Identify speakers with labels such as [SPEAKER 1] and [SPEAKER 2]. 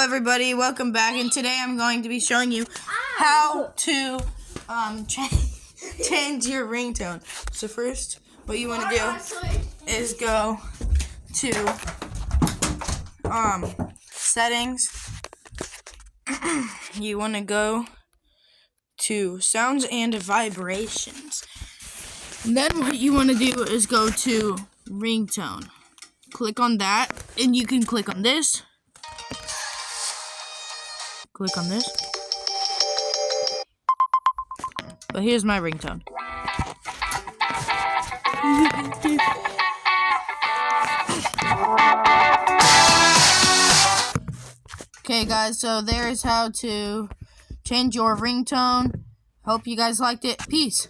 [SPEAKER 1] everybody, welcome back, and today I'm going to be showing you how to change your ringtone. So first, what you want to do is go to settings. You want to go to sounds and vibrations. And then what you want to do is go to ringtone. Click on that, and you can click on this. Click on this. But here's my ringtone. Okay guys, so there is how to change your ringtone. Hope you guys liked it. Peace.